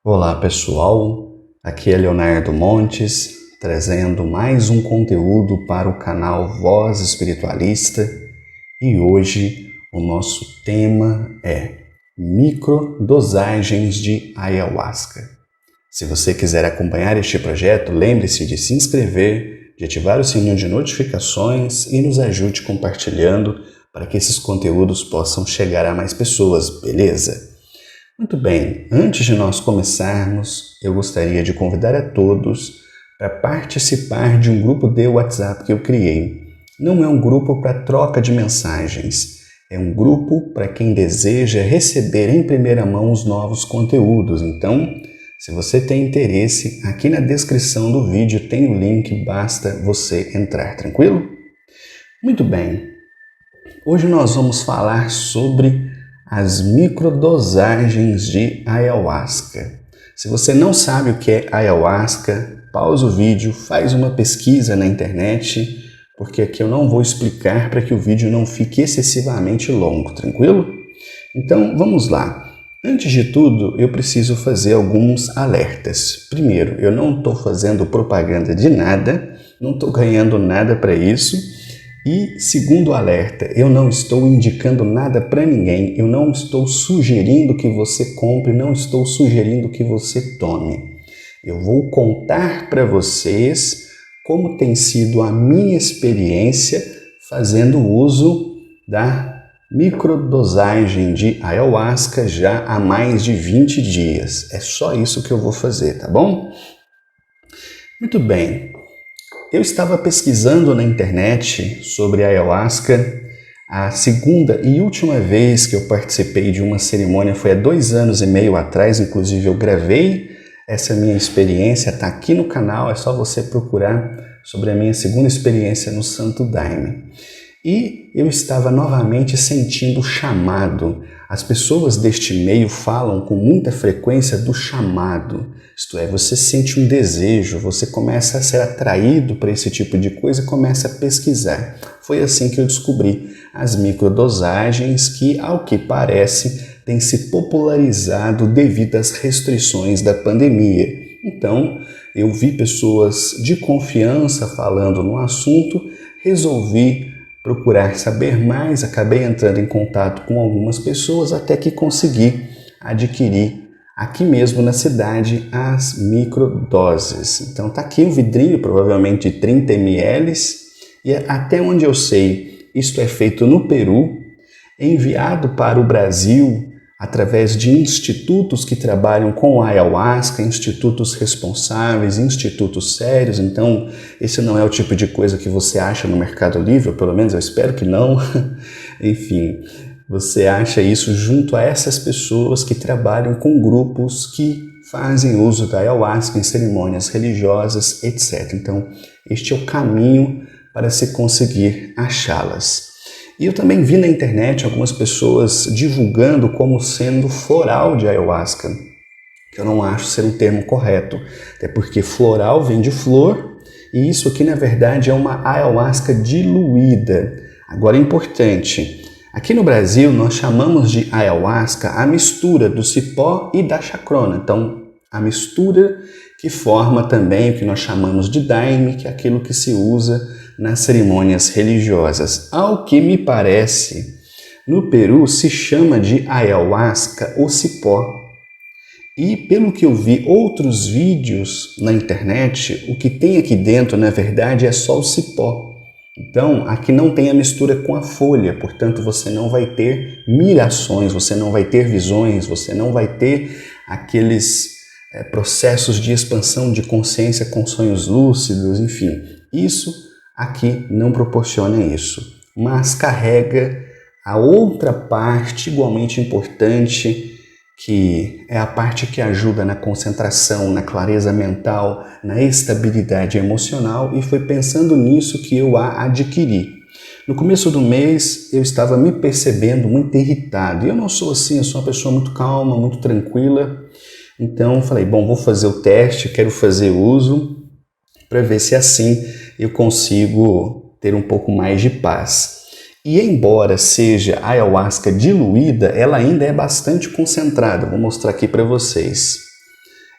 Olá pessoal, aqui é Leonardo Montes, trazendo mais um conteúdo para o canal Voz Espiritualista e hoje o nosso tema é microdosagens de ayahuasca. Se você quiser acompanhar este projeto, lembre-se de se inscrever, de ativar o sininho de notificações e nos ajude compartilhando para que esses conteúdos possam chegar a mais pessoas, beleza? Muito bem, antes de nós começarmos, eu gostaria de convidar a todos para participar de um grupo de WhatsApp que eu criei. Não é um grupo para troca de mensagens, é um grupo para quem deseja receber em primeira mão os novos conteúdos. Então, se você tem interesse, aqui na descrição do vídeo tem o link, basta você entrar, tranquilo? Muito bem, hoje nós vamos falar sobre as microdosagens de ayahuasca. Se você não sabe o que é ayahuasca, pausa o vídeo, faz uma pesquisa na internet, porque aqui eu não vou explicar para que o vídeo não fique excessivamente longo, tranquilo? Então vamos lá. Antes de tudo, eu preciso fazer alguns alertas. Primeiro, eu não estou fazendo propaganda de nada, não estou ganhando nada para isso. E segundo alerta, eu não estou indicando nada para ninguém, eu não estou sugerindo que você compre, não estou sugerindo que você tome. Eu vou contar para vocês como tem sido a minha experiência fazendo uso da microdosagem de ayahuasca já há mais de 20 dias. É só isso que eu vou fazer, tá bom? Muito bem. Eu estava pesquisando na internet sobre a ayahuasca. A segunda e última vez que eu participei de uma cerimônia foi há 2 anos e meio atrás. Inclusive eu gravei essa minha experiência, está aqui no canal, é só você procurar sobre a minha segunda experiência no Santo Daime. E eu estava novamente sentindo o chamado. As pessoas deste meio falam com muita frequência do chamado. Isto é, você sente um desejo, você começa a ser atraído para esse tipo de coisa e começa a pesquisar. Foi assim que eu descobri as microdosagens que, ao que parece, têm se popularizado devido às restrições da pandemia. Então, eu vi pessoas de confiança falando no assunto, resolvi procurar saber mais, acabei entrando em contato com algumas pessoas até que consegui adquirir aqui mesmo na cidade as microdoses. Então tá aqui um vidrinho, provavelmente de 30 ml, e até onde eu sei, isto é feito no Peru, enviado para o Brasil através de institutos que trabalham com ayahuasca, institutos responsáveis, institutos sérios. Então, esse não é o tipo de coisa que você acha no Mercado Livre, ou pelo menos eu espero que não. Enfim, você acha isso junto a essas pessoas que trabalham com grupos que fazem uso da ayahuasca em cerimônias religiosas, etc. Então, este é o caminho para se conseguir achá-las. E eu também vi na internet algumas pessoas divulgando como sendo floral de ayahuasca, que eu não acho ser um termo correto, até porque floral vem de flor, e isso aqui na verdade é uma ayahuasca diluída. Agora é importante, aqui no Brasil nós chamamos de ayahuasca a mistura do cipó e da chacrona, então a mistura que forma também o que nós chamamos de daime, que é aquilo que se usa nas cerimônias religiosas. Ao que me parece, no Peru se chama de ayahuasca o cipó. E pelo que eu vi outros vídeos na internet, o que tem aqui dentro, na verdade, é só o cipó. Então, aqui não tem a mistura com a folha, portanto, você não vai ter mirações, você não vai ter visões, você não vai ter aqueles processos de expansão de consciência com sonhos lúcidos, enfim. Isso aqui não proporciona isso, mas carrega a outra parte igualmente importante, que é a parte que ajuda na concentração, na clareza mental, na estabilidade emocional, e foi pensando nisso que eu a adquiri. No começo do mês eu estava me percebendo muito irritado, e eu não sou assim, eu sou uma pessoa muito calma, muito tranquila, então falei, bom, vou fazer o teste, quero fazer uso, para ver se assim eu consigo ter um pouco mais de paz. E embora seja ayahuasca diluída, ela ainda é bastante concentrada. Vou mostrar aqui para vocês.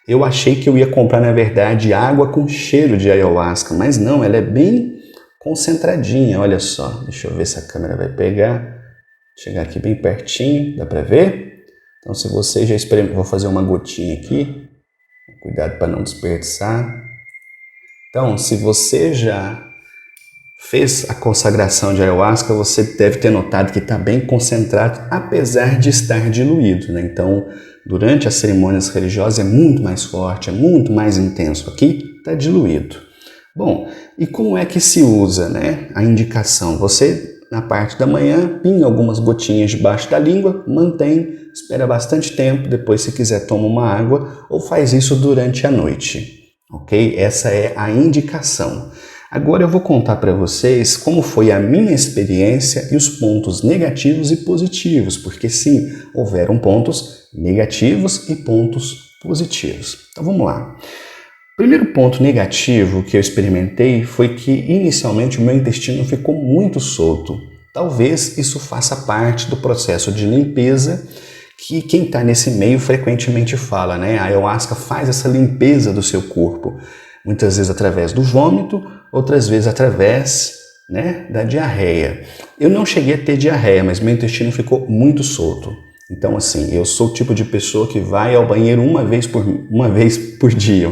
Eu achei que eu ia comprar, na verdade, água com cheiro de ayahuasca, mas não, ela é bem concentradinha, olha só. Deixa eu ver se a câmera vai pegar. Chegar aqui bem pertinho, dá para ver? Então, se você já experimentou, vou fazer uma gotinha aqui, cuidado para não desperdiçar. Então, se você já fez a consagração de ayahuasca, você deve ter notado que está bem concentrado, apesar de estar diluído, né? Então, durante as cerimônias religiosas é muito mais forte, é muito mais intenso. Aqui está diluído. Bom, e como é que se usa, né, a indicação? Você, na parte da manhã, pinga algumas gotinhas debaixo da língua, mantém, espera bastante tempo, depois, se quiser, toma uma água ou faz isso durante a noite, ok? Essa é a indicação. Agora eu vou contar para vocês como foi a minha experiência e os pontos negativos e positivos, porque sim, houveram pontos negativos e pontos positivos. Então vamos lá. O primeiro ponto negativo que eu experimentei foi que inicialmente o meu intestino ficou muito solto. Talvez isso faça parte do processo de limpeza que quem está nesse meio frequentemente fala, né? A ayahuasca faz essa limpeza do seu corpo, muitas vezes através do vômito, outras vezes através, né, da diarreia. Eu não cheguei a ter diarreia, mas meu intestino ficou muito solto. Então, assim, eu sou o tipo de pessoa que vai ao banheiro uma vez por dia.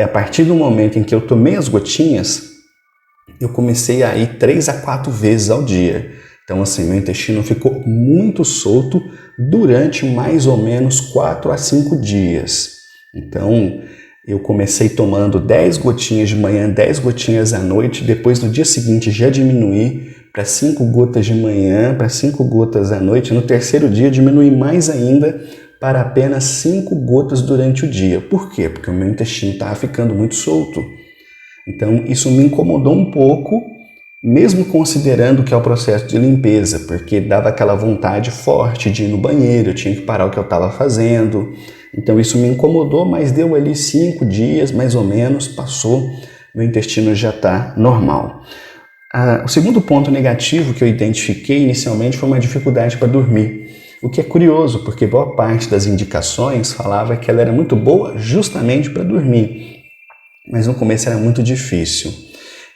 A partir do momento em que eu tomei as gotinhas, eu comecei a ir 3 a 4 vezes ao dia. Então, assim, meu intestino ficou muito solto durante mais ou menos 4 a 5 dias. Então, eu comecei tomando 10 gotinhas de manhã, 10 gotinhas à noite, depois no dia seguinte já diminuí para 5 gotas de manhã, para 5 gotas à noite. No terceiro dia diminuí mais ainda para apenas 5 gotas durante o dia. Por quê? Porque o meu intestino estava ficando muito solto. Então isso me incomodou um pouco, mesmo considerando que é o processo de limpeza, porque dava aquela vontade forte de ir no banheiro, eu tinha que parar o que eu estava fazendo. Então isso me incomodou, mas deu ali 5 dias, mais ou menos, passou, meu intestino já está normal. O segundo ponto negativo que eu identifiquei inicialmente foi uma dificuldade para dormir, o que é curioso, porque boa parte das indicações falava que ela era muito boa justamente para dormir, mas no começo era muito difícil.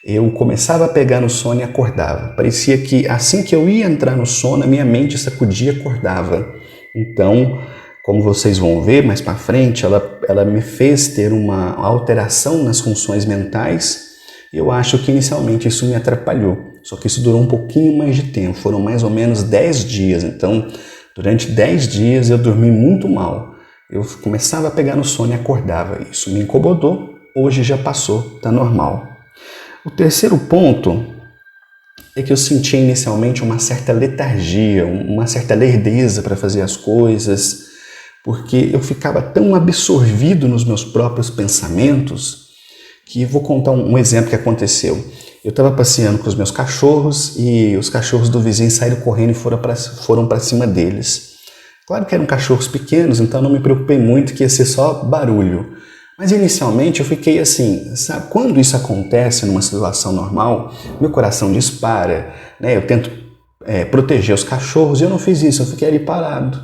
Eu começava a pegar no sono e acordava. Parecia que assim que eu ia entrar no sono, a minha mente sacudia e acordava. Então, como vocês vão ver mais para frente, ela me fez ter uma alteração nas funções mentais. Eu acho que inicialmente isso me atrapalhou, só que isso durou um pouquinho mais de tempo, foram mais ou menos 10 dias. Então, durante 10 dias eu dormi muito mal. Eu começava a pegar no sono e acordava. Isso me incomodou, hoje já passou, está normal. O terceiro ponto é que eu sentia inicialmente uma certa letargia, uma certa lerdeza para fazer as coisas, porque eu ficava tão absorvido nos meus próprios pensamentos que vou contar um exemplo que aconteceu. Eu estava passeando com os meus cachorros e os cachorros do vizinho saíram correndo e foram para cima deles. Claro que eram cachorros pequenos, então não me preocupei muito que ia ser só barulho. Mas inicialmente eu fiquei assim, sabe? Quando isso acontece numa situação normal, meu coração dispara, né? Eu tento proteger os cachorros e eu não fiz isso, eu fiquei ali parado.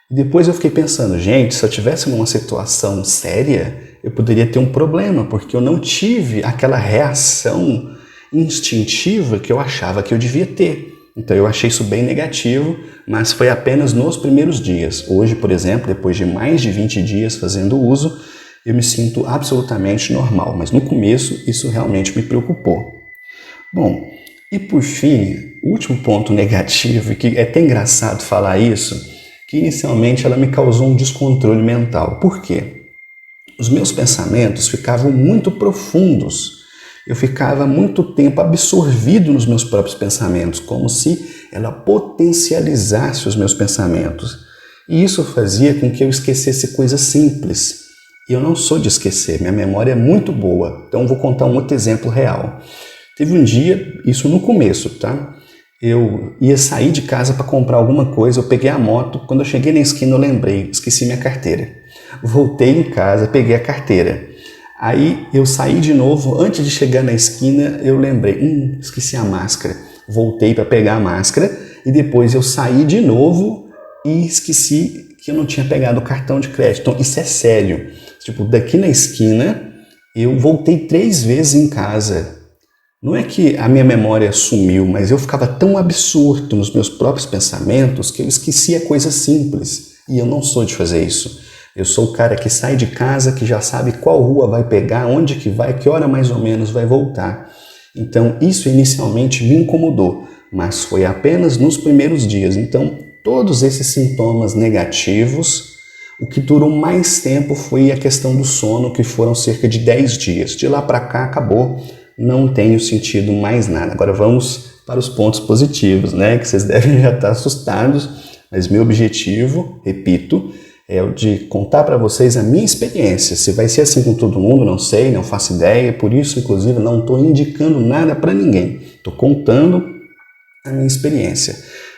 E depois eu fiquei pensando, gente, se eu estivesse numa situação séria, eu poderia ter um problema, porque eu não tive aquela reação instintiva que eu achava que eu devia ter. Então eu achei isso bem negativo, mas foi apenas nos primeiros dias. Hoje, por exemplo, depois de mais de 20 dias fazendo uso, eu me sinto absolutamente normal, mas no começo isso realmente me preocupou. Bom, e por fim, o último ponto negativo, e que é até engraçado falar isso, que inicialmente ela me causou um descontrole mental. Por quê? Os meus pensamentos ficavam muito profundos. Eu ficava muito tempo absorvido nos meus próprios pensamentos, como se ela potencializasse os meus pensamentos. E isso fazia com que eu esquecesse coisas simples. E eu não sou de esquecer, minha memória é muito boa. Então vou contar um outro exemplo real. Teve um dia, isso no começo, tá? Eu ia sair de casa para comprar alguma coisa, eu peguei a moto, quando eu cheguei na esquina eu lembrei, esqueci minha carteira. Voltei em casa, peguei a carteira. Aí eu saí de novo, antes de chegar na esquina eu lembrei, esqueci a máscara. Voltei para pegar a máscara e depois eu saí de novo e esqueci que eu não tinha pegado o cartão de crédito. Então, isso é sério. Tipo, daqui na esquina, eu voltei 3 vezes em casa. Não é que a minha memória sumiu, mas eu ficava tão absorto nos meus próprios pensamentos que eu esquecia coisas simples. E eu não sou de fazer isso. Eu sou o cara que sai de casa, que já sabe qual rua vai pegar, onde que vai, que hora mais ou menos vai voltar. Então, isso inicialmente me incomodou, mas foi apenas nos primeiros dias. Então, todos esses sintomas negativos, o que durou mais tempo foi a questão do sono, que foram cerca de 10 dias. De lá para cá, acabou. Não tenho sentido mais nada. Agora vamos para os pontos positivos, né? Que vocês devem já estar assustados, mas meu objetivo, repito, é o de contar para vocês a minha experiência. Se vai ser assim com todo mundo, não sei, não faço ideia. Por isso, inclusive, não estou indicando nada para ninguém. Estou contando a minha experiência.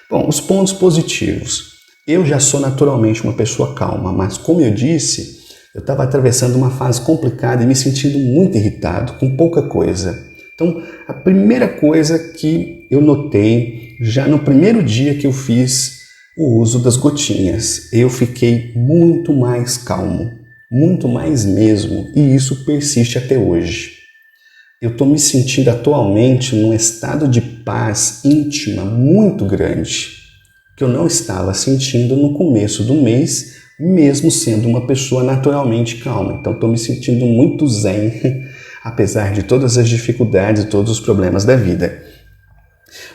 Bom, os pontos positivos. Eu já sou naturalmente uma pessoa calma, mas como eu disse, eu estava atravessando uma fase complicada e me sentindo muito irritado, com pouca coisa. Então, a primeira coisa que eu notei, já no primeiro dia que eu fiz o uso das gotinhas, eu fiquei muito mais calmo, muito mais mesmo, e isso persiste até hoje. Eu estou me sentindo atualmente num estado de paz íntima muito grande, que eu não estava sentindo no começo do mês, mesmo sendo uma pessoa naturalmente calma. Então estou me sentindo muito zen, apesar de todas as dificuldades e todos os problemas da vida.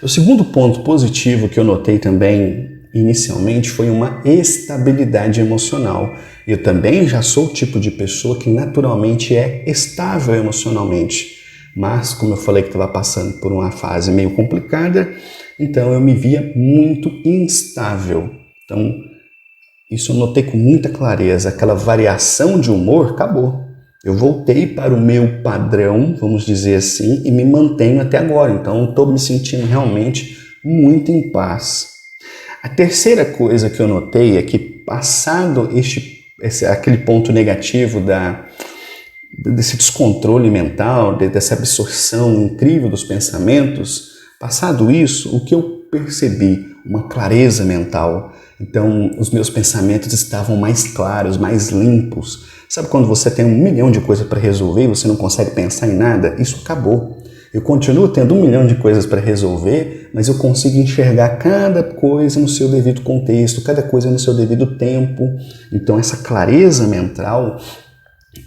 O segundo ponto positivo que eu notei também inicialmente foi uma estabilidade emocional. Eu também já sou o tipo de pessoa que naturalmente é estável emocionalmente, mas como eu falei que estava passando por uma fase meio complicada, então eu me via muito instável. Então isso eu notei com muita clareza, aquela variação de humor acabou. Eu voltei para o meu padrão, vamos dizer assim, e me mantenho até agora. Então estou me sentindo realmente muito em paz. A terceira coisa que eu notei é que passado aquele ponto negativo desse descontrole mental, dessa absorção incrível dos pensamentos, passado isso, o que eu percebi? Uma clareza mental. Então, os meus pensamentos estavam mais claros, mais limpos. Sabe quando você tem 1 milhão de coisas para resolver e você não consegue pensar em nada? Isso acabou. Eu continuo tendo 1 milhão de coisas para resolver, mas eu consigo enxergar cada coisa no seu devido contexto, cada coisa no seu devido tempo. Então, essa clareza mental,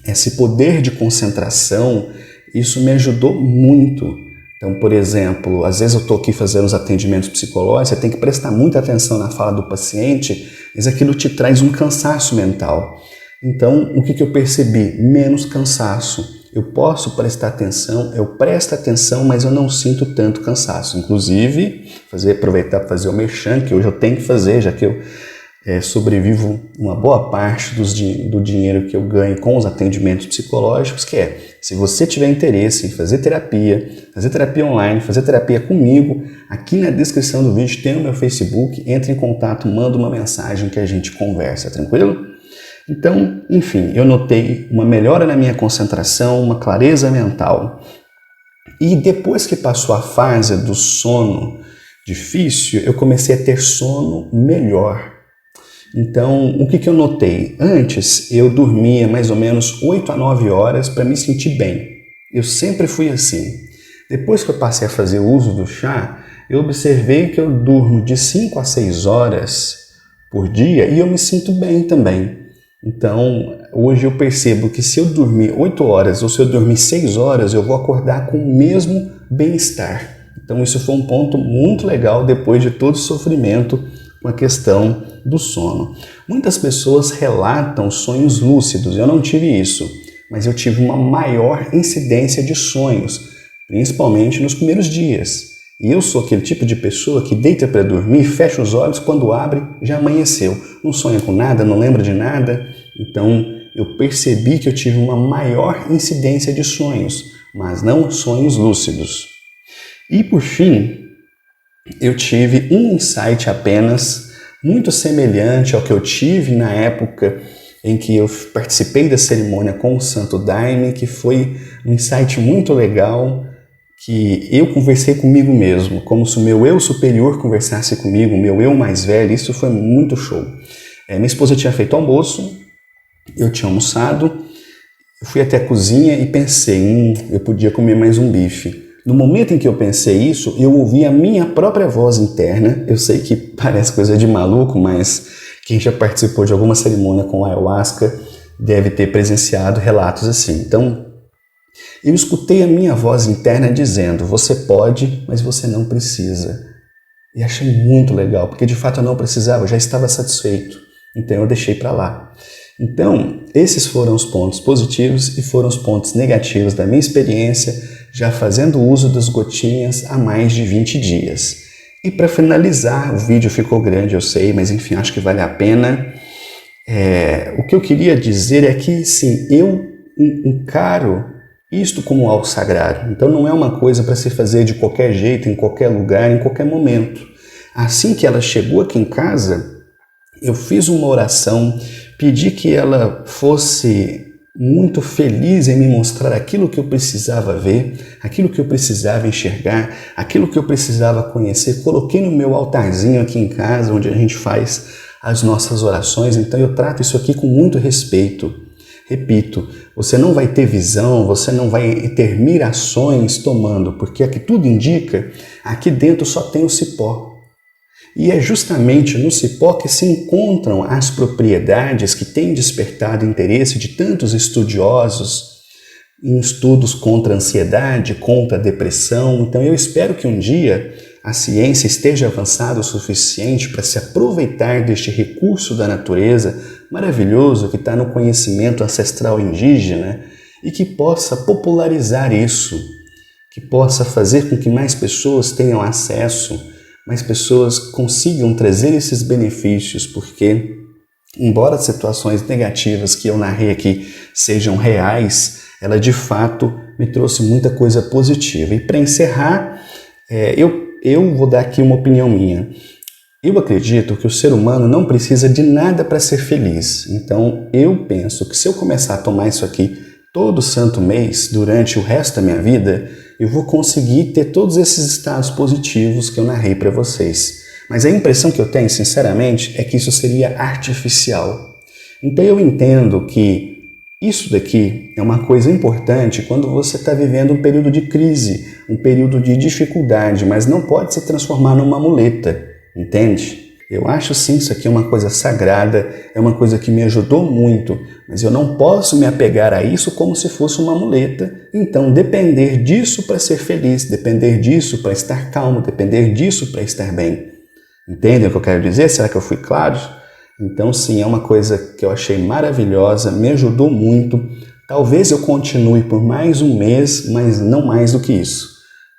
esse poder de concentração, isso me ajudou muito. Então, por exemplo, às vezes eu estou aqui fazendo os atendimentos psicológicos, você tem que prestar muita atenção na fala do paciente, mas aquilo te traz um cansaço mental. Então, o que eu percebi? Menos cansaço. Eu posso prestar atenção, eu presto atenção, mas eu não sinto tanto cansaço. Inclusive, aproveitar para fazer o merchan, que hoje eu tenho que fazer, já que eu sobrevivo uma boa parte do dinheiro que eu ganho com os atendimentos psicológicos, que é, se você tiver interesse em fazer terapia online, fazer terapia comigo, aqui na descrição do vídeo tem o meu Facebook, entre em contato, manda uma mensagem que a gente conversa, tranquilo? Então, enfim, eu notei uma melhora na minha concentração, uma clareza mental. E depois que passou a fase do sono difícil, eu comecei a ter sono melhor. Então, o que eu notei? Antes, eu dormia mais ou menos 8 a 9 horas para me sentir bem. Eu sempre fui assim. Depois que eu passei a fazer uso do chá, eu observei que eu durmo de 5 a 6 horas por dia e eu me sinto bem também. Então, hoje eu percebo que se eu dormir 8 horas ou se eu dormir 6 horas, eu vou acordar com o mesmo bem-estar. Então, isso foi um ponto muito legal depois de todo o sofrimento com a questão do sono. Muitas pessoas relatam sonhos lúcidos. Eu não tive isso, mas eu tive uma maior incidência de sonhos, principalmente nos primeiros dias. E eu sou aquele tipo de pessoa que deita para dormir, fecha os olhos, quando abre, já amanheceu. Não sonha com nada, não lembra de nada. Então, eu percebi que eu tive uma maior incidência de sonhos, mas não sonhos lúcidos. E, por fim, eu tive um insight apenas, muito semelhante ao que eu tive na época em que eu participei da cerimônia com o Santo Daime, que foi um insight muito legal, que eu conversei comigo mesmo, como se o meu eu superior conversasse comigo, o meu eu mais velho. Isso foi muito show. Minha esposa tinha feito almoço, eu tinha almoçado, eu fui até a cozinha e pensei, eu podia comer mais um bife. No momento em que eu pensei isso, eu ouvi a minha própria voz interna. Eu sei que parece coisa de maluco, mas quem já participou de alguma cerimônia com ayahuasca deve ter presenciado relatos assim. Então, eu escutei a minha voz interna dizendo, você pode, mas você não precisa. E achei muito legal, porque de fato eu não precisava, eu já estava satisfeito. Então eu deixei para lá. Então, esses foram os pontos positivos e foram os pontos negativos da minha experiência, já fazendo uso das gotinhas há mais de 20 dias. E para finalizar, o vídeo ficou grande, eu sei, mas enfim, acho que vale a pena. O que eu queria dizer é que, sim, eu encaro isto como algo sagrado. Então não é uma coisa para se fazer de qualquer jeito, em qualquer lugar, em qualquer momento. Assim que ela chegou aqui em casa, eu fiz uma oração, pedi que ela fosse muito feliz em me mostrar aquilo que eu precisava ver, aquilo que eu precisava enxergar, aquilo que eu precisava conhecer. Coloquei no meu altarzinho aqui em casa, onde a gente faz as nossas orações. Então eu trato isso aqui com muito respeito. Repito, você não vai ter visão, você não vai ter mirações tomando, porque aqui tudo indica, aqui dentro só tem o cipó. E é justamente no cipó que se encontram as propriedades que têm despertado interesse de tantos estudiosos em estudos contra a ansiedade, contra a depressão. Então eu espero que um dia a ciência esteja avançada o suficiente para se aproveitar deste recurso da natureza maravilhoso que está no conhecimento ancestral indígena e que possa popularizar isso, que possa fazer com que mais pessoas tenham acesso, mais pessoas consigam trazer esses benefícios, porque, embora as situações negativas que eu narrei aqui sejam reais, ela de fato me trouxe muita coisa positiva. E para encerrar, eu vou dar aqui uma opinião minha. Eu acredito que o ser humano não precisa de nada para ser feliz. Então, eu penso que se eu começar a tomar isso aqui todo santo mês, durante o resto da minha vida, eu vou conseguir ter todos esses estados positivos que eu narrei para vocês. Mas a impressão que eu tenho, sinceramente, é que isso seria artificial. Então, eu entendo que isso daqui é uma coisa importante quando você está vivendo um período de crise, um período de dificuldade, mas não pode se transformar numa muleta. Entende? Eu acho sim isso aqui é uma coisa sagrada, é uma coisa que me ajudou muito, mas eu não posso me apegar a isso como se fosse uma muleta. Então, depender disso para ser feliz, depender disso para estar calmo, depender disso para estar bem. Entendem o que eu quero dizer? Será que eu fui claro? Então, sim, é uma coisa que eu achei maravilhosa, me ajudou muito. Talvez eu continue por mais um mês, mas não mais do que isso.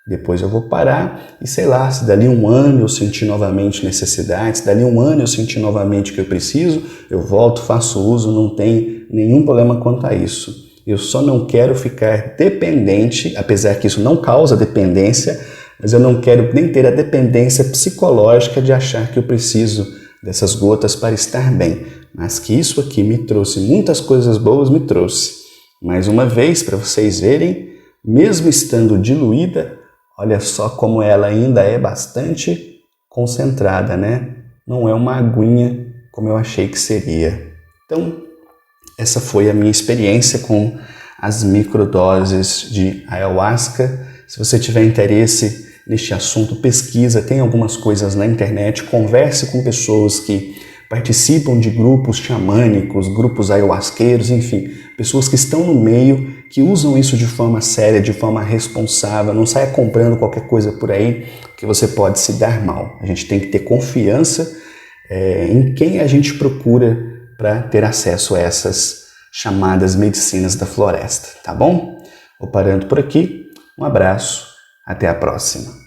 Depois eu vou parar e sei lá, se dali um ano eu sentir novamente necessidade, se dali um ano eu sentir novamente que eu preciso, eu volto, faço uso, não tem nenhum problema quanto a isso. Eu só não quero ficar dependente, apesar que isso não causa dependência, mas eu não quero nem ter a dependência psicológica de achar que eu preciso dessas gotas para estar bem. Mas que isso aqui me trouxe muitas coisas boas, me trouxe. Mais uma vez, para vocês verem, mesmo estando diluída, olha só como ela ainda é bastante concentrada, né? Não é uma aguinha como eu achei que seria. Então, essa foi a minha experiência com as microdoses de ayahuasca. Se você tiver interesse neste assunto, pesquisa, tem algumas coisas na internet, converse com pessoas que participam de grupos xamânicos, grupos ayahuasqueiros, enfim, pessoas que estão no meio, que usam isso de forma séria, de forma responsável. Não saia comprando qualquer coisa por aí que você pode se dar mal. A gente tem que ter confiança em quem a gente procura para ter acesso a essas chamadas medicinas da floresta, tá bom? Vou parando por aqui. Um abraço, até a próxima.